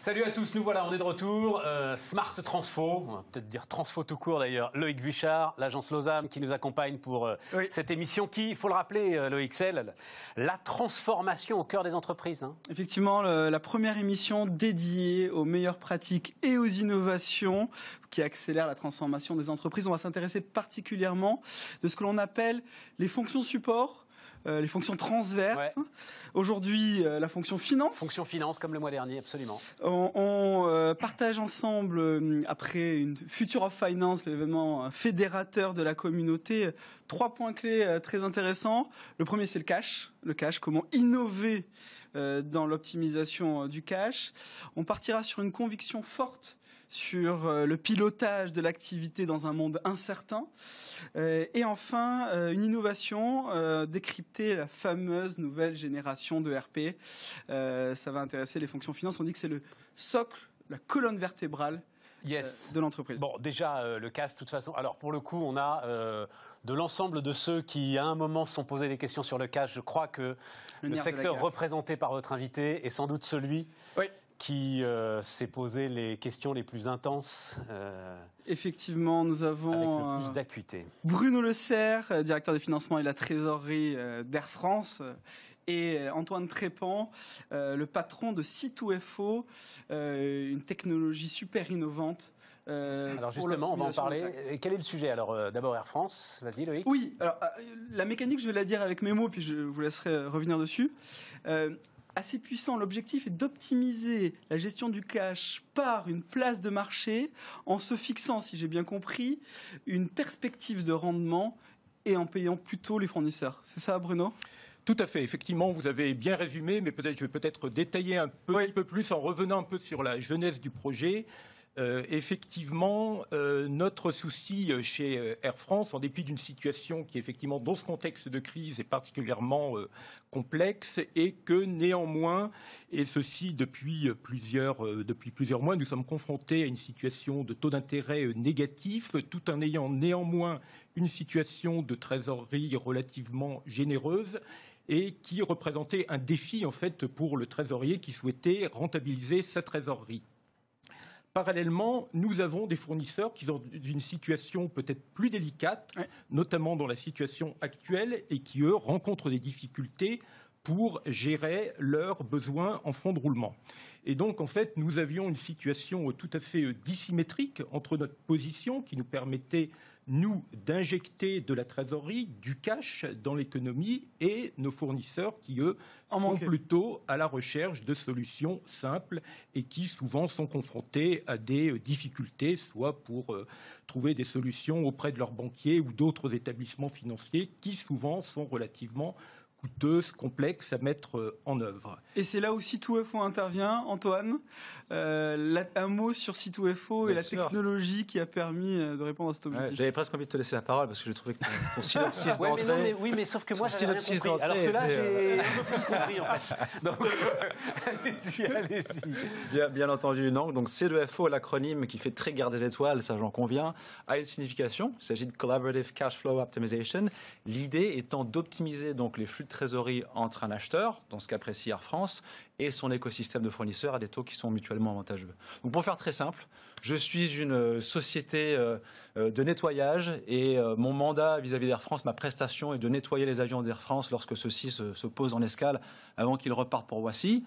Salut à tous, nous voilà, on est de retour. Smart Transfo, on va peut-être dire Transfo tout court d'ailleurs. Loïc Vuchard, l'agence Losam qui nous accompagne pour cette émission qui, il faut le rappeler, Loïc, c'est la transformation au cœur des entreprises. Hein. Effectivement, la première émission dédiée aux meilleures pratiques et aux innovations qui accélèrent la transformation des entreprises. On va s'intéresser particulièrement de ce que l'on appelle les fonctions support. Les fonctions transverses. Ouais. Aujourd'hui, la fonction finance. Fonction finance, comme le mois dernier, absolument. On partage ensemble, après une Future of Finance, l'événement fédérateur de la communauté, 3 points clés très intéressants. Le premier, c'est le cash. Le cash, comment innover dans l'optimisation du cash. On partira sur une conviction forte sur le pilotage de l'activité dans un monde incertain. Et enfin, une innovation, décrypter la fameuse nouvelle génération de RP. Ça va intéresser les fonctions finances. On dit que c'est le socle, la colonne vertébrale de l'entreprise. Bon, déjà, le cash, de toute façon. Alors, pour le coup, on a de l'ensemble de ceux qui, à un moment, se sont posés des questions sur le cash. Je crois que le secteur représenté par votre invité est sans doute celui qui s'est posé les questions les plus intenses. Effectivement, nous avons avec le plus d'acuité. Bruno Le Serre, directeur des financements et de la trésorerie d'Air France, et Antoine Trépant, le patron de C2FO, une technologie super innovante. Alors justement, on va en parler. Quel est le sujet? Alors d'abord Air France, vas-y Loïc. Oui, alors la mécanique, je vais la dire avec mes mots, puis je vous laisserai revenir dessus. Assez puissant, l'objectif est d'optimiser la gestion du cash par une place de marché en se fixant, si j'ai bien compris, une perspective de rendement et en payant plutôt les fournisseurs. C'est ça, Bruno ? Tout à fait. Effectivement, vous avez bien résumé, mais je vais peut-être détailler un petit peu plus en revenant un peu sur la genèse du projet. Effectivement, notre souci chez Air France, en dépit d'une situation qui, effectivement, dans ce contexte de crise, est particulièrement complexe, est que néanmoins, et ceci depuis plusieurs mois, nous sommes confrontés à une situation de taux d'intérêt négatif, tout en ayant néanmoins une situation de trésorerie relativement généreuse et qui représentait un défi, en fait, pour le trésorier qui souhaitait rentabiliser sa trésorerie. Parallèlement, nous avons des fournisseurs qui sont dans une situation peut-être plus délicate, notamment dans la situation actuelle, et qui, eux, rencontrent des difficultés pour gérer leurs besoins en fonds de roulement. Et donc, en fait, nous avions une situation tout à fait dissymétrique entre notre position qui nous permettait, nous, d'injecter de la trésorerie, du cash dans l'économie, et nos fournisseurs qui, eux, sont plutôt à la recherche de solutions simples et qui, souvent, sont confrontés à des difficultés, soit pour trouver des solutions auprès de leurs banquiers ou d'autres établissements financiers qui, souvent, sont relativement coûteuse, complexe à mettre en œuvre. Et c'est là où C2FO intervient, Antoine. Un mot sur C2FO et la technologie qui a permis de répondre à cet objectif. J'avais presque envie de te laisser la parole parce que j'ai trouvé que ton synopsis d'entrée... Oui, mais sauf que moi, j'avais rien compris. Alors que là, j'ai un peu plus compris, en fait. Donc, allez-y. Bien entendu, non. Donc, C2FO, l'acronyme qui fait très guerre des étoiles, ça j'en conviens, a une signification. Il s'agit de Collaborative Cash Flow Optimization. L'idée étant d'optimiser donc les flux de trésorerie entre un acheteur, dans ce qu'apprécie Air France, et son écosystème de fournisseurs à des taux qui sont mutuellement avantageux. Donc pour faire très simple, je suis une société de nettoyage et mon mandat vis-à-vis d'Air France, ma prestation est de nettoyer les avions d'Air France lorsque ceux-ci se posent en escale avant qu'ils repartent pour Roissy.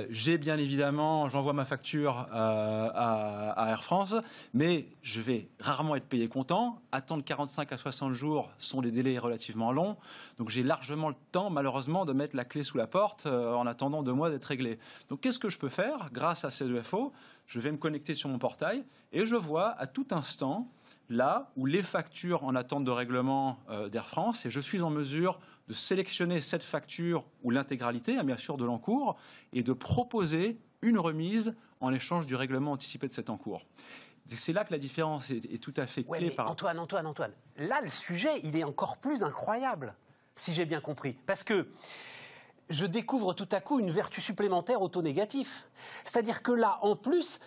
J'ai bien évidemment, j'envoie ma facture à Air France, mais je vais rarement être payé comptant. Attendre 45 à 60 jours sont des délais relativement longs, donc j'ai largement le temps, malheureusement, de mettre la clé sous la porte en attendant 2 mois d'être réglé. Donc, qu'est-ce que je peux faire grâce à C2FO? Je vais me connecter sur mon portail et je vois à tout instant là où les factures en attente de règlement d'Air France, et je suis en mesure de sélectionner cette facture ou l'intégralité, bien sûr, de l'encours, et de proposer une remise en échange du règlement anticipé de cet encours. C'est là que la différence est tout à fait clé. Antoine, là, le sujet, il est encore plus incroyable, si j'ai bien compris. Parce que je découvre tout à coup une vertu supplémentaire au taux négatif. C'est-à-dire que là, en plus,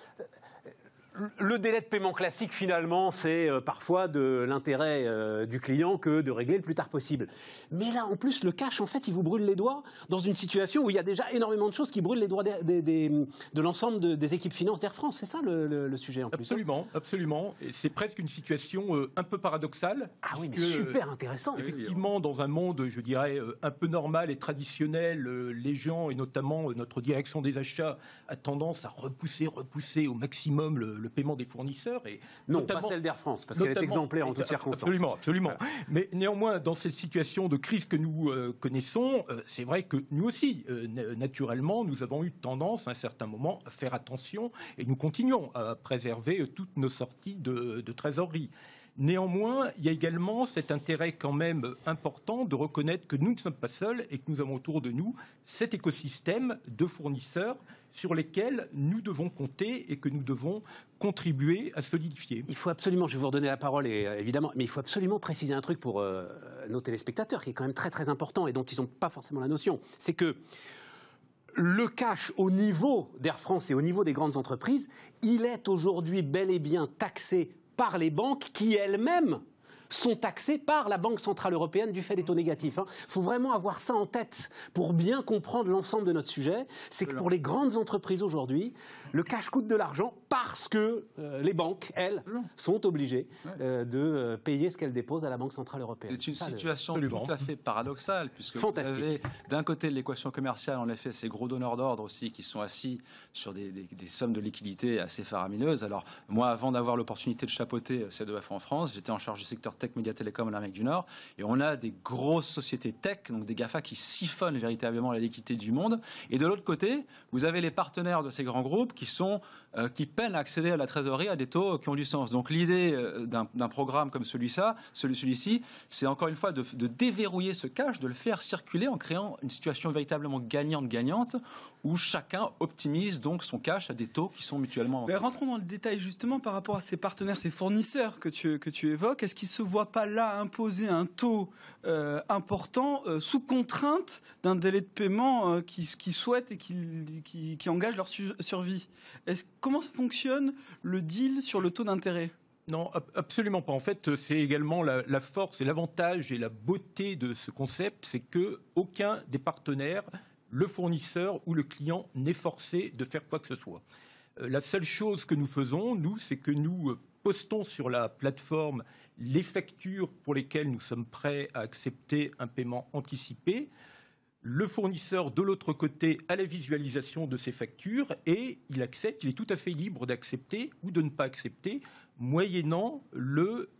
Le délai de paiement classique, finalement, c'est parfois de l'intérêt du client que de régler le plus tard possible. Mais là, en plus, le cash, en fait, il vous brûle les doigts dans une situation où il y a déjà énormément de choses qui brûlent les doigts de l'ensemble des équipes finances d'Air France. C'est ça le sujet, en plus. Absolument, absolument. Et c'est presque une situation un peu paradoxale. Ah oui, mais super intéressant. Effectivement, dans un monde, je dirais, un peu normal et traditionnel, les gens, et notamment notre direction des achats, a tendance à repousser au maximum le paiement des fournisseurs. Et non, pas celle d'Air France, parce qu'elle est exemplaire en toutes circonstances. Absolument, absolument. Voilà. Mais néanmoins, dans cette situation de crise que nous connaissons, c'est vrai que nous aussi, naturellement, nous avons eu tendance à un certain moment à faire attention et nous continuons à préserver toutes nos sorties de trésorerie. Néanmoins, il y a également cet intérêt quand même important de reconnaître que nous ne sommes pas seuls et que nous avons autour de nous cet écosystème de fournisseurs sur lesquels nous devons compter et que nous devons contribuer à solidifier. Il faut absolument, je vais vous redonner la parole évidemment, mais il faut absolument préciser un truc pour nos téléspectateurs qui est quand même très très important et dont ils n'ont pas forcément la notion. C'est que le cash au niveau d'Air France et au niveau des grandes entreprises, il est aujourd'hui bel et bien taxé par les banques qui elles-mêmes sont taxées par la Banque Centrale Européenne du fait des taux négatifs. Il faut vraiment avoir ça en tête pour bien comprendre l'ensemble de notre sujet. C'est que pour les grandes entreprises aujourd'hui, le cash coûte de l'argent parce que les banques, elles, sont obligées de payer ce qu'elles déposent à la Banque Centrale Européenne. C'est une situation tout à fait paradoxale, puisque vous avez d'un côté l'équation commerciale, en effet, ces gros donneurs d'ordre aussi qui sont assis sur des sommes de liquidités assez faramineuses. Alors moi, avant d'avoir l'opportunité de chapeauter C2F en France, j'étais en charge du secteur tech, média, télécom en Amérique du Nord, et on a des grosses sociétés tech, donc des GAFA qui siphonnent véritablement la liquidité du monde. Et de l'autre côté, vous avez les partenaires de ces grands groupes qui peinent à accéder à la trésorerie à des taux qui ont du sens. Donc l'idée d'un programme comme celui-ci, c'est encore une fois de déverrouiller ce cash, de le faire circuler en créant une situation véritablement gagnante-gagnante où chacun optimise donc son cash à des taux qui sont mutuellement... Mais rentrons dans le détail justement par rapport à ces partenaires, ces fournisseurs que tu évoques. Est-ce qu'ils ne se voient pas là imposer un taux important sous contrainte d'un délai de paiement qu'ils souhaitent et qui engage leur survie? Comment fonctionne le deal sur le taux d'intérêt? Non, absolument pas. En fait, c'est également la force et l'avantage et la beauté de ce concept, c'est qu'aucun des partenaires, le fournisseur ou le client, n'est forcé de faire quoi que ce soit. La seule chose que nous faisons, nous, c'est que nous postons sur la plateforme les factures pour lesquelles nous sommes prêts à accepter un paiement anticipé. Le fournisseur, de l'autre côté, a la visualisation de ces factures et il accepte, il est tout à fait libre d'accepter ou de ne pas accepter, moyennant le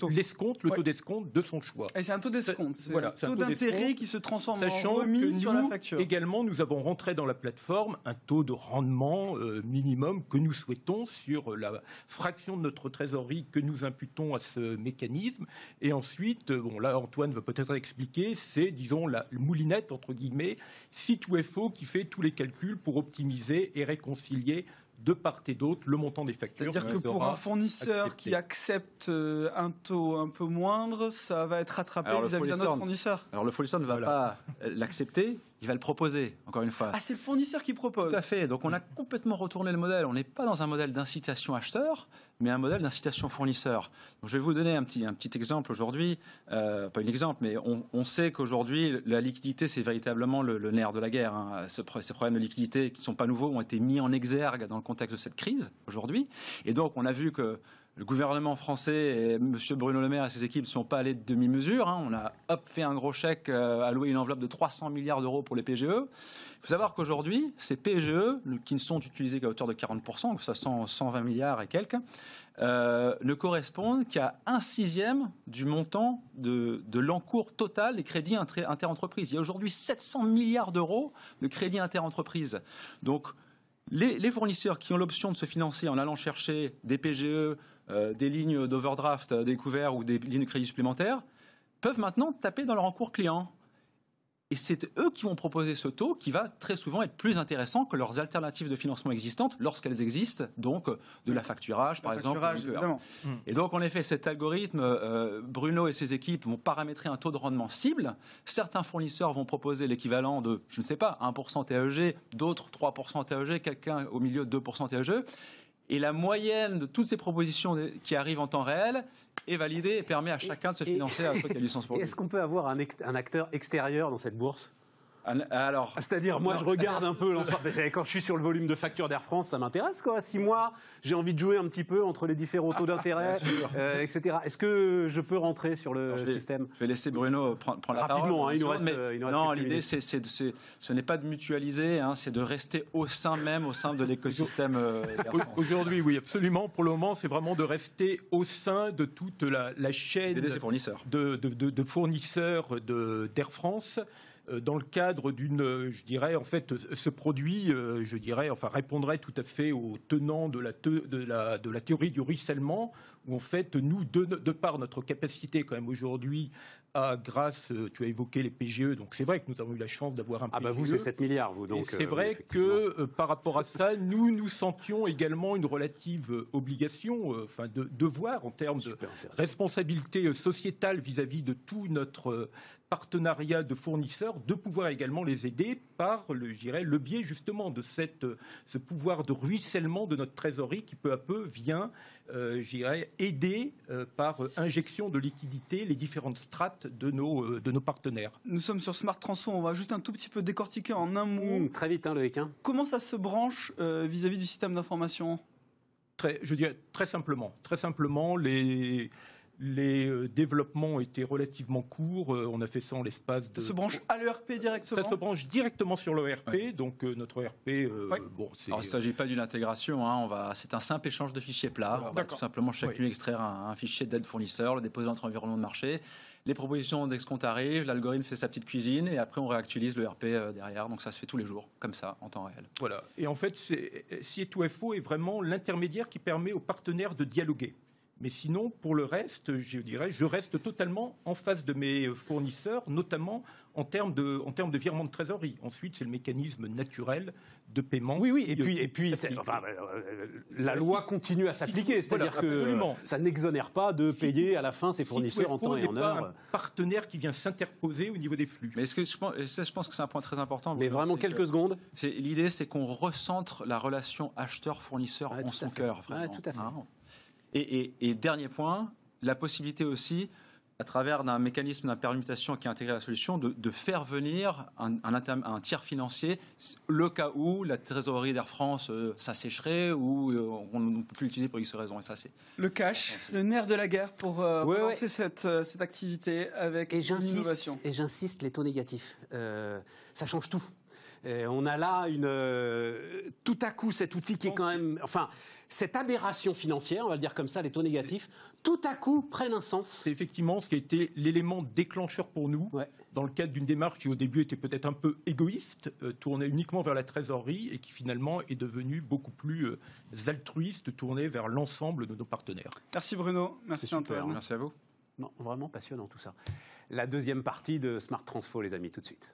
taux d'escompte de son choix. Et c'est un taux d'escompte, c'est un taux d'intérêt qui se transforme en remise sur la facture. Également, nous avons rentré dans la plateforme un taux de rendement minimum que nous souhaitons sur la fraction de notre trésorerie que nous imputons à ce mécanisme. Et ensuite, là Antoine va peut-être expliquer, c'est disons la moulinette entre guillemets, C2FO qui fait tous les calculs pour optimiser et réconcilier de part et d'autre le montant des factures. C'est-à-dire que pour un fournisseur qui accepte un taux un peu moindre, ça va être rattrapé vis-à-vis d'un autre fournisseur. Alors le fournisseur ne va pas l'accepter, il va le proposer, encore une fois. Ah, c'est le fournisseur qui propose. Tout à fait. Donc on a complètement retourné le modèle. On n'est pas dans un modèle d'incitation acheteur, mais un modèle d'incitation fournisseur. Donc je vais vous donner un petit exemple aujourd'hui. Pas un exemple, mais on sait qu'aujourd'hui, la liquidité, c'est véritablement le nerf de la guerre. Hein. Ces problèmes de liquidité qui ne sont pas nouveaux ont été mis en exergue dans le contexte de cette crise aujourd'hui. Et donc on a vu que le gouvernement français et M. Bruno Le Maire et ses équipes ne sont pas allés de demi-mesure. Hein. On a fait un gros chèque, alloué une enveloppe de 300 milliards d'euros pour les PGE. Il faut savoir qu'aujourd'hui, ces PGE, qui ne sont utilisés qu'à hauteur de 40%, que ce soit 120 milliards et quelques, ne correspondent qu'à 1/6 du montant de l'encours total des crédits interentreprises. Il y a aujourd'hui 700 milliards d'euros de crédits interentreprises. Donc, les fournisseurs qui ont l'option de se financer en allant chercher des PGE, des lignes d'overdraft découverts ou des lignes de crédit supplémentaires, peuvent maintenant taper dans leur encours client. Et c'est eux qui vont proposer ce taux qui va très souvent être plus intéressant que leurs alternatives de financement existantes, lorsqu'elles existent, donc de la facturage, par exemple. Évidemment. Et donc, en effet, cet algorithme, Bruno et ses équipes vont paramétrer un taux de rendement cible. Certains fournisseurs vont proposer l'équivalent de, je ne sais pas, 1% TAEG, d'autres 3% TAEG, quelqu'un au milieu de 2% TAEG. Et la moyenne de toutes ces propositions qui arrivent en temps réel est validée et permet à chacun de se financer à la licence pour lui. Est-ce qu'on peut avoir un acteur extérieur dans cette bourse ? Alors, c'est-à-dire, moi, je regarde un peu l'ensemble. Quand je suis sur le volume de facture d'Air France, ça m'intéresse, quoi. Si moi, j'ai envie de jouer un petit peu entre les différents taux d'intérêt, etc. Est-ce que je peux rentrer sur le système ? Je vais laisser Bruno prendre la parole. Rapidement, il nous reste. Non, l'idée, ce n'est pas de mutualiser, c'est de rester au sein de l'écosystème d'Air France. Aujourd'hui, oui, absolument. Pour le moment, c'est vraiment de rester au sein de toute la chaîne de fournisseurs d'Air France. Dans le cadre d'une, je dirais, en fait, ce produit, je dirais, enfin, répondrait tout à fait aux tenants de la théorie du ruissellement, où en fait, nous, de par notre capacité quand même aujourd'hui, grâce, tu as évoqué les PGE, donc c'est vrai que nous avons eu la chance d'avoir un PGE. Ah bah vous, c'est 7 milliards, vous, donc. C'est vrai que par rapport à ça, nous sentions également une relative obligation, enfin devoir en termes de responsabilité sociétale vis-à-vis de tout notre partenariat de fournisseurs, de pouvoir également les aider par, le biais justement de ce pouvoir de ruissellement de notre trésorerie qui peu à peu vient, aider par injection de liquidités les différentes strates de nos partenaires. Nous sommes sur Smart Transfo, on va juste un tout petit peu décortiquer en un mot. Très vite, Loïc. Comment ça se branche vis-à-vis du système d'information ? Je dirais très simplement. Très simplement, les développements ont été relativement courts. On a fait ça en l'espace de... Ça se branche à l'ERP directement ? Ça se branche directement sur l'ERP. Ouais. Donc notre ERP... Alors, il ne s'agit pas d'une intégration. C'est un simple échange de fichiers plats. On va tout simplement chacun extraire un fichier d'aide fournisseur, le déposer dans notre environnement de marché. Les propositions d'escompte arrivent, l'algorithme fait sa petite cuisine et après on réactualise l'ERP derrière. Donc ça se fait tous les jours, comme ça, en temps réel. Voilà. Et en fait, C2FO est vraiment l'intermédiaire qui permet aux partenaires de dialoguer. Mais sinon, pour le reste, je reste totalement en face de mes fournisseurs, notamment en termes de virement de trésorerie. Ensuite, c'est le mécanisme naturel de paiement. Oui, et puis la loi continue à s'appliquer, c'est-à-dire que ça n'exonère pas de payer à la fin ses fournisseurs en temps et en heure. Pas un partenaire qui vient s'interposer au niveau des flux. Mais je pense que c'est un point très important. Mais vraiment quelques secondes. L'idée, c'est qu'on recentre la relation acheteur-fournisseur en son cœur. Tout à fait. Et dernier point, la possibilité aussi, à travers d'un mécanisme d'impermutation qui intègre la solution, de faire venir un tiers financier, le cas où la trésorerie d'Air France s'assécherait ou on ne peut plus l'utiliser pour X raisons. Et ça, c'est le cash, le nerf de la guerre pour lancer cette activité avec l'innovation. Et j'insiste, les taux négatifs, ça change tout. On a là tout à coup cet outil qui est quand même... Enfin, cette aberration financière, on va le dire comme ça, les taux négatifs, tout à coup prennent un sens. C'est effectivement ce qui a été l'élément déclencheur pour nous, dans le cadre d'une démarche qui au début était peut-être un peu égoïste, tournée uniquement vers la trésorerie et qui finalement est devenue beaucoup plus altruiste, tournée vers l'ensemble de nos partenaires. Merci Bruno, merci Antoine. Merci à vous. Non, vraiment passionnant tout ça. La deuxième partie de Smart Transfo, les amis, tout de suite.